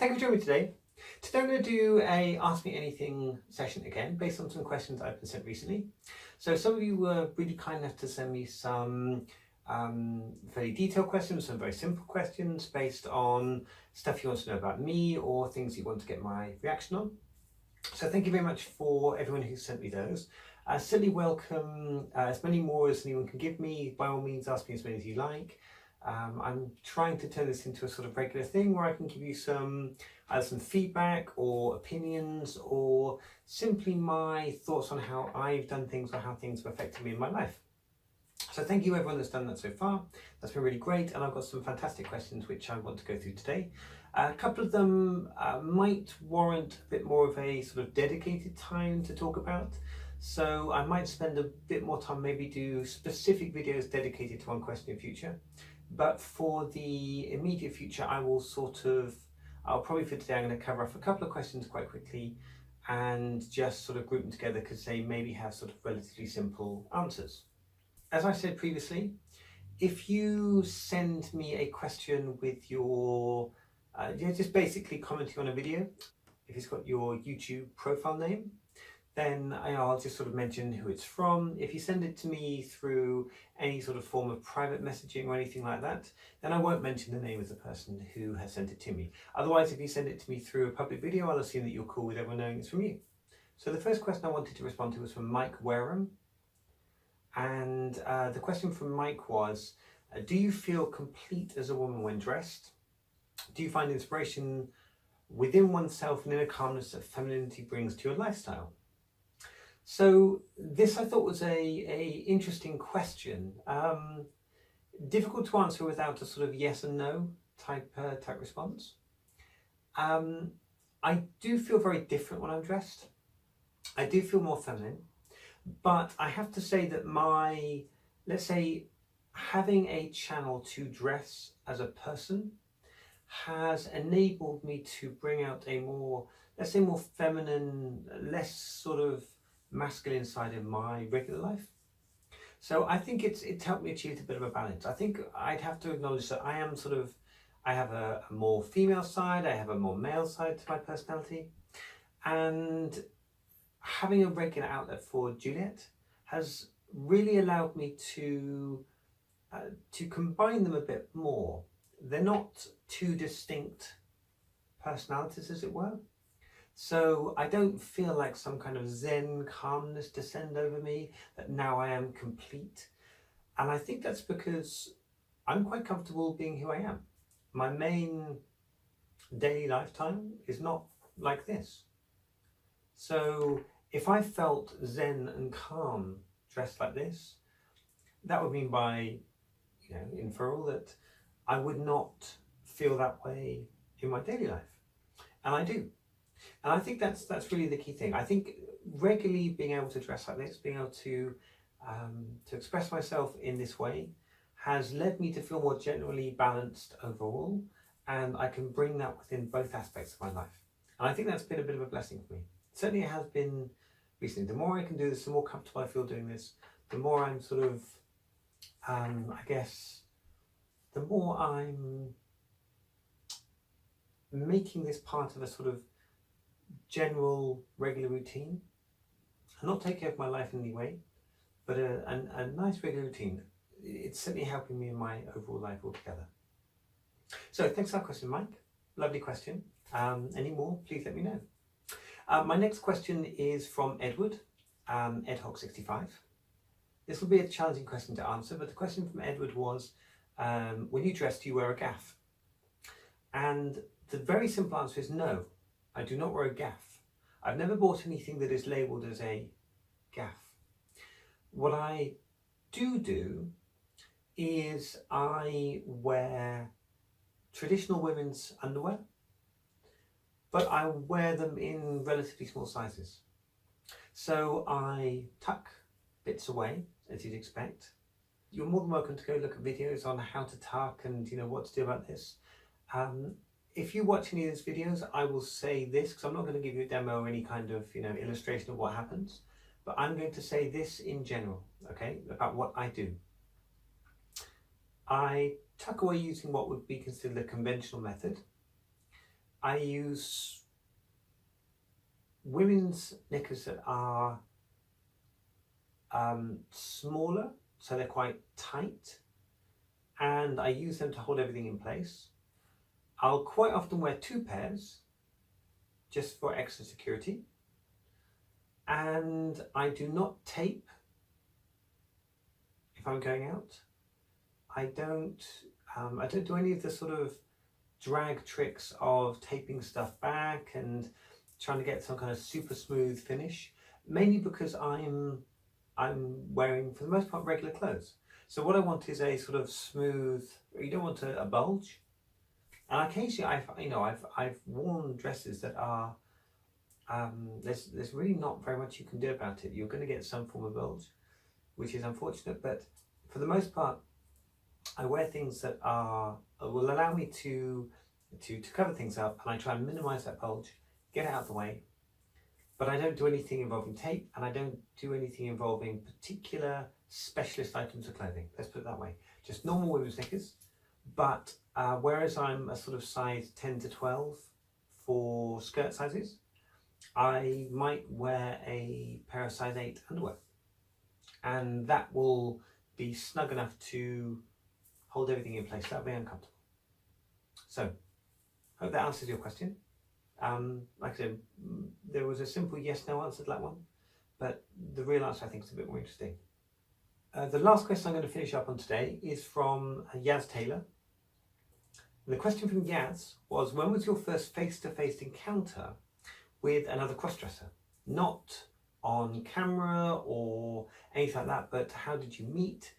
Thank you for joining me today. Today I'm going to do a Ask Me Anything session again, based on some questions I've been sent recently. So some of you were really kind enough to send me some very detailed questions, some very simple questions based on stuff you want to know about me or things you want to get my reaction on. So thank you very much for everyone who sent me those. Certainly welcome as many more as anyone can give me. By all means, ask me as many as you like. I'm trying to turn this into a sort of regular thing where I can give you either some feedback or opinions or simply my thoughts on how I've done things or how things have affected me in my life. So thank you everyone that's done that so far. That's been really great, and I've got some fantastic questions which I want to go through today. A couple of them might warrant a bit more of a sort of dedicated time to talk about. So I might spend a bit more time, maybe do specific videos dedicated to one question in future. But for the immediate future, I'll probably for today, I'm going to cover off a couple of questions quite quickly and just sort of group them together because they maybe have sort of relatively simple answers. As I said previously, if you send me a question with your, just basically commenting on a video, if it's got your YouTube profile name, then I'll just sort of mention who it's from. If you send it to me through any sort of form of private messaging or anything like that, then I won't mention the name of the person who has sent it to me. Otherwise, if you send it to me through a public video, I'll assume that you're cool with everyone knowing it's from you. So the first question I wanted to respond to was from Mike Wareham. And the question from Mike was, do you feel complete as a woman when dressed? Do you find inspiration within oneself and inner calmness that femininity brings to your lifestyle? So this I thought was a interesting question. Difficult to answer without a sort of yes and no type response. I do feel very different when I'm dressed. I do feel more feminine, but I have to say that let's say, having a channel to dress as a person has enabled me to bring out a more, let's say, more feminine, less sort of masculine side of my regular life. So I think it's helped me achieve a bit of a balance. I think I'd have to acknowledge that I have a more female side, I have a more male side to my personality, and having a regular outlet for Juliette has really allowed me to combine them a bit more. They're not two distinct personalities, as it were. So I don't feel like some kind of Zen calmness descend over me, that now I am complete. And I think that's because I'm quite comfortable being who I am. My main daily lifetime is not like this. So if I felt zen and calm dressed like this, that would mean by, inferral that I would not feel that way in my daily life. And I do. And I think that's really the key thing. I think regularly being able to dress like this, being able to express myself in this way, has led me to feel more generally balanced overall, and I can bring that within both aspects of my life. And I think that's been a bit of a blessing for me. Certainly it has been recently. The more I can do this, the more comfortable I feel doing this, the more I'm sort of, the more I'm making this part of a sort of general regular routine. I'm not taking over my life in any way, but a nice regular routine. It's certainly helping me in my overall life altogether. So thanks for that question, Mike. Lovely question. Any more, please let me know. My next question is from Edward, edhog65. This will be a challenging question to answer, but the question from Edward was, when you dress, do you wear a gaff? And the very simple answer is no, I do not wear a gaff. I've never bought anything that is labelled as a gaff. What I do is I wear traditional women's underwear, but I wear them in relatively small sizes. So I tuck bits away, as you'd expect. You're more than welcome to go look at videos on how to tuck and what to do about this. If you watch any of these videos, I will say this, because I'm not going to give you a demo or any kind of illustration of what happens, but I'm going to say this in general, okay, about what I do. I tuck away using what would be considered a conventional method. I use women's knickers that are smaller, so they're quite tight, and I use them to hold everything in place. I'll quite often wear 2 pairs just for extra security, and I do not tape if I'm going out. I don't do any of the sort of drag tricks of taping stuff back and trying to get some kind of super smooth finish, mainly because I'm wearing, for the most part, regular clothes. So what I want is a sort of smooth, you don't want a bulge. And occasionally I've worn dresses that are, there's really not very much you can do about it. You're going to get some form of bulge, which is unfortunate, but for the most part, I wear things that will allow me to cover things up, and I try and minimize that bulge, get it out of the way. But I don't do anything involving tape, and I don't do anything involving particular specialist items of clothing. Let's put it that way. Just normal women's knickers. But whereas I'm a sort of size 10 to 12 for skirt sizes, I might wear a pair of size 8 underwear. And that will be snug enough to hold everything in place. That'll be uncomfortable. So, hope that answers your question. Like I said, there was a simple yes/no answer to that one, but the real answer I think is a bit more interesting. The last question I'm going to finish up on today is from Yaz Taylor. And the question from Yaz was, when was your first face-to-face encounter with another crossdresser? Not on camera or anything like that, but how did you meet?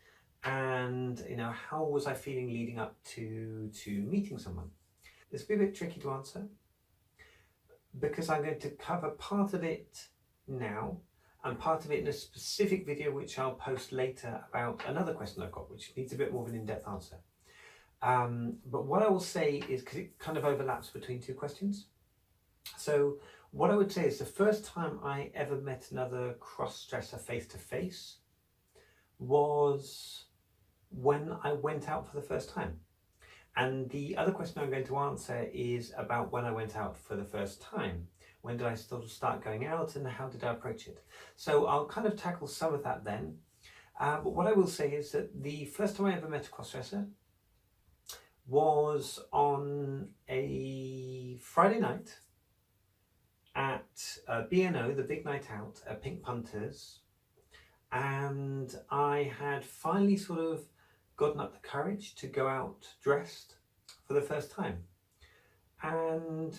And how was I feeling leading up to meeting someone? This will be a bit tricky to answer because I'm going to cover part of it now and part of it in a specific video which I'll post later about another question I've got, which needs a bit more of an in-depth answer. But what I will say is, because it kind of overlaps between 2 questions. So what I would say is the first time I ever met another cross-dresser face-to-face was when I went out for the first time. And the other question I'm going to answer is about when I went out for the first time. When did I sort of start going out and how did I approach it? So I'll kind of tackle some of that then. But what I will say is that the first time I ever met a crossdresser was on a Friday night at B&O, the big night out at Pink Punters. And I had finally sort of gotten up the courage to go out dressed for the first time. And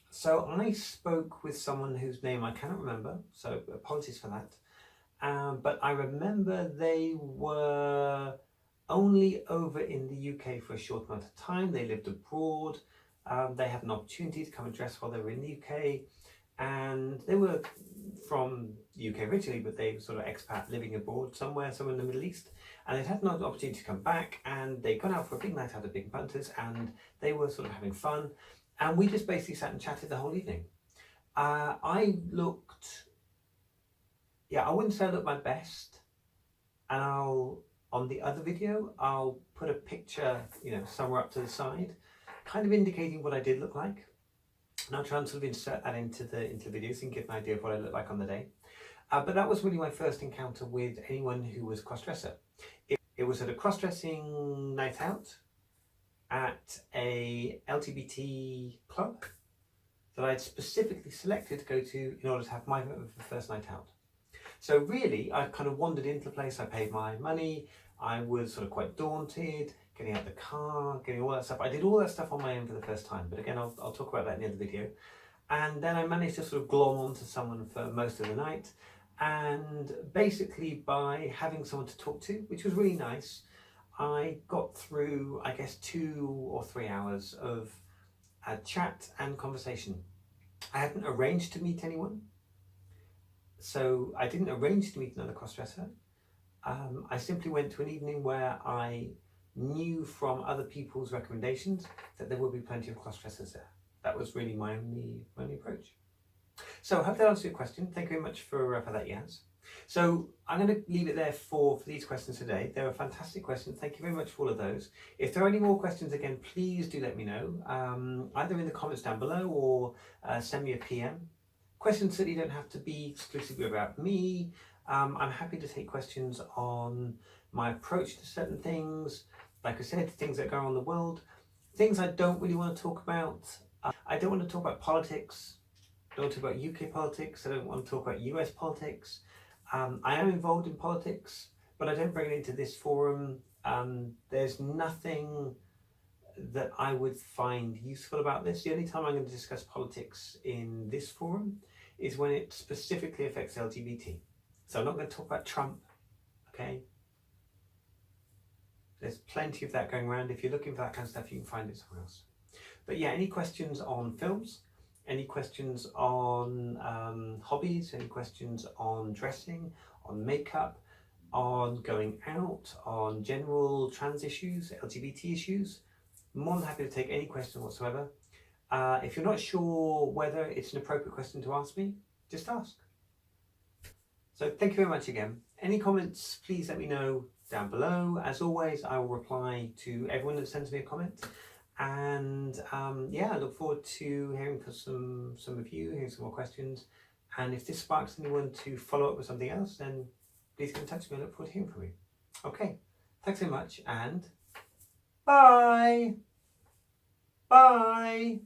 so I spoke with someone whose name I cannot remember, so apologies for that. But I remember they were only over in the UK for a short amount of time. They lived abroad. They had an opportunity to come and dress while they were in the UK. And they were from the UK originally, but they were sort of expat living abroad somewhere in the Middle East. And they'd had an opportunity to come back, and they'd gone out for a big night out at Big Punters, and they were sort of having fun. And we just basically sat and chatted the whole evening. I wouldn't say I looked my best. And on the other video, I'll put a picture, somewhere up to the side, kind of indicating what I did look like. And I'll try and sort of insert that into the video so you can get an idea of what I look like on the day. But that was really my first encounter with anyone who was crossdresser. It was at a crossdressing night out at a LGBT club that I'd specifically selected to go to in order to have my first night out. So really, I kind of wandered into the place, I paid my money, I was sort of quite daunted, getting out the car, getting all that stuff. I did all that stuff on my own for the first time, but again, I'll talk about that in the other video. And then I managed to sort of glom onto someone for most of the night. And basically by having someone to talk to, which was really nice, I got through, I guess, 2 or 3 hours of chat and conversation. I hadn't arranged to meet anyone. So I didn't arrange to meet another crossdresser. I simply went to an evening where I knew from other people's recommendations that there would be plenty of crossdressers there. That was really my only approach. So I hope that answers your question. Thank you very much for that, Yaz. So I'm going to leave it there for these questions today. They were fantastic questions. Thank you very much for all of those. If there are any more questions, again, please do let me know, either in the comments down below or send me a PM. Questions certainly don't have to be exclusively about me. I'm happy to take questions on my approach to certain things, like I said, things that go on in the world, things I don't really want to talk about. I don't want to talk about politics. I don't want to talk about UK politics. I don't want to talk about US politics. I am involved in politics, but I don't bring it into this forum. There's nothing that I would find useful about this. The only time I'm going to discuss politics in this forum is when it specifically affects LGBT. So I'm not going to talk about Trump, okay? There's plenty of that going around. If you're looking for that kind of stuff, you can find it somewhere else. But yeah, any questions on films? Any questions on hobbies? Any questions on dressing, on makeup, on going out, on general trans issues, LGBT issues? More than happy to take any question whatsoever. If you're not sure whether it's an appropriate question to ask me, just ask. So thank you very much again. Any comments, please let me know down below. As always, I will reply to everyone that sends me a comment. And yeah, I look forward to hearing from some of you, hearing some more questions. And if this sparks anyone to follow up with something else, then please get in touch with me. I look forward to hearing from you. Okay, thanks so much and bye. Bye.